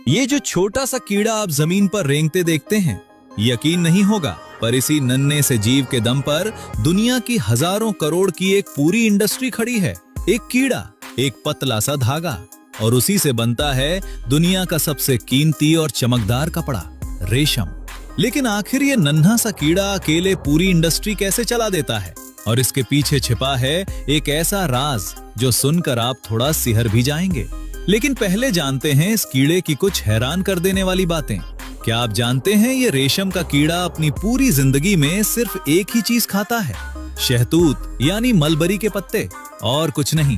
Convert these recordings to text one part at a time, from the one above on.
ये जो छोटा सा कीड़ा आप जमीन पर रेंगते देखते हैं, यकीन नहीं होगा, पर इसी नन्हे से जीव के दम पर दुनिया की हजारों करोड़ की एक पूरी इंडस्ट्री खड़ी है। एक कीड़ा, एक पतला सा धागा, और उसी से बनता है दुनिया का सबसे कीमती और चमकदार कपड़ा, रेशम। लेकिन आखिर ये नन्हा सा कीड़ा अकेले पूरी इंडस्ट्री कैसे चला देता है? और इसके पीछे छिपा है एक ऐसा राज जो सुनकर आप थोड़ा सिहर भी जाएंगे। लेकिन पहले जानते हैं इस कीड़े की कुछ हैरान कर देने वाली बातें। क्या आप जानते हैं ये रेशम का कीड़ा अपनी पूरी जिंदगी में सिर्फ एक ही चीज खाता है? शहतूत यानी मलबरी के पत्ते, और कुछ नहीं।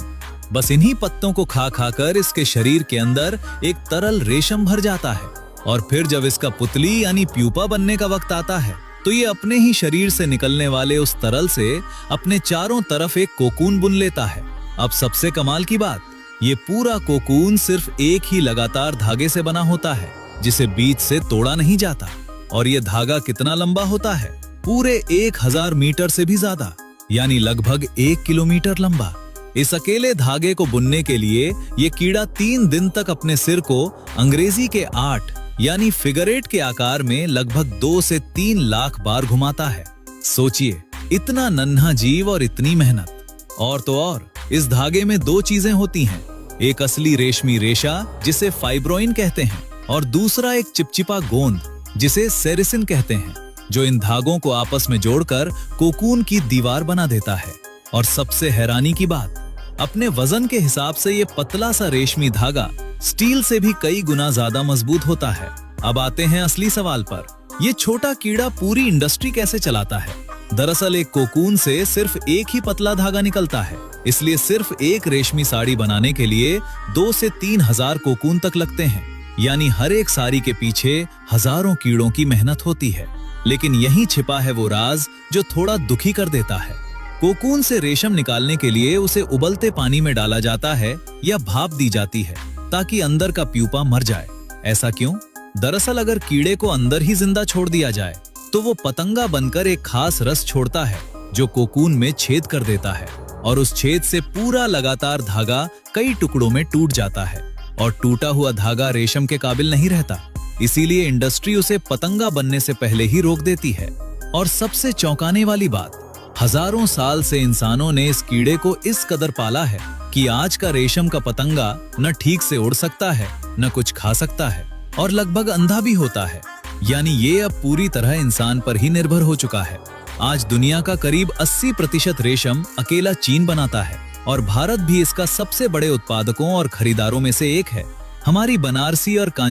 बस इन्हीं पत्तों को खा खाकर इसके शरीर के अंदर एक तरल रेशम भर जाता है, और फिर जब इसका पुतली यानी प्यूपा बनने का वक्त आता है तो ये अपने ही शरीर से निकलने वाले उस तरल से अपने चारों तरफ एक कोकून बुन लेता है। अब सबसे कमाल की बात, ये पूरा कोकून सिर्फ एक ही लगातार धागे से बना होता है जिसे बीच से तोड़ा नहीं जाता। और ये धागा कितना लंबा होता है? पूरे 1000 मीटर से भी ज्यादा, यानी लगभग 1 किलोमीटर लंबा। इस अकेले धागे को बुनने के लिए ये कीड़ा 3 दिन तक अपने सिर को अंग्रेजी के 8 यानी फिगर 8 के आकार में लगभग 2 से 3 लाख बार घुमाता है। सोचिए, इतना नन्हा जीव और इतनी मेहनत। और तो और, इस धागे में 2 चीजें होती हैं, एक असली रेशमी रेशा जिसे फाइब्रोइन कहते हैं, और दूसरा एक चिपचिपा गोंद जिसे सेरिसिन कहते हैं, जो इन धागों को आपस में जोड़कर कोकून की दीवार बना देता है। और सबसे हैरानी की बात, अपने वजन के हिसाब से ये पतला सा रेशमी धागा स्टील से भी कई गुना ज्यादा मजबूत होता है। अब आते हैं असली सवाल पर, ये छोटा कीड़ा पूरी इंडस्ट्री कैसे चलाता है? दरअसल एक कोकून से सिर्फ एक ही पतला धागा निकलता है, इसलिए सिर्फ एक रेशमी साड़ी बनाने के लिए 2 से 3 हजार कोकून तक लगते हैं। यानी हर एक साड़ी के पीछे हजारों कीड़ों की मेहनत होती है। लेकिन यहीं छिपा है वो राज जो थोड़ा दुखी कर देता है। कोकून से रेशम निकालने के लिए उसे उबलते पानी में डाला जाता है या भाप दी जाती है ताकि अंदर का प्यूपा मर जाए। ऐसा क्यों? दरअसल अगर कीड़े को अंदर ही जिंदा छोड़ दिया जाए तो वो पतंगा बनकर एक खास रस छोड़ता है जो कोकून में छेद कर देता है, और उस छेद से पूरा लगातार धागा कई टुकड़ों में टूट जाता है, और टूटा हुआ धागा रेशम के काबिल नहीं रहता। इसीलिए इंडस्ट्री उसे पतंगा बनने से पहले ही रोक देती है। और सबसे चौंकाने वाली बात, हजारों साल से इंसानों ने इस कीड़े को इस कदर पाला है कि आज का रेशम का पतंगा न ठीक से उड़ सकता है, न कुछ खा सकता है, और लगभग अंधा भी होता है। यानी ये अब पूरी तरह इंसान पर ही निर्भर हो चुका है। आज दुनिया का करीब 80% रेशम अकेला चीन बनाता है, और भारत भी इसका सबसे बड़े उत्पादकों और खरीदारों में से एक है। हमारी बनारसी और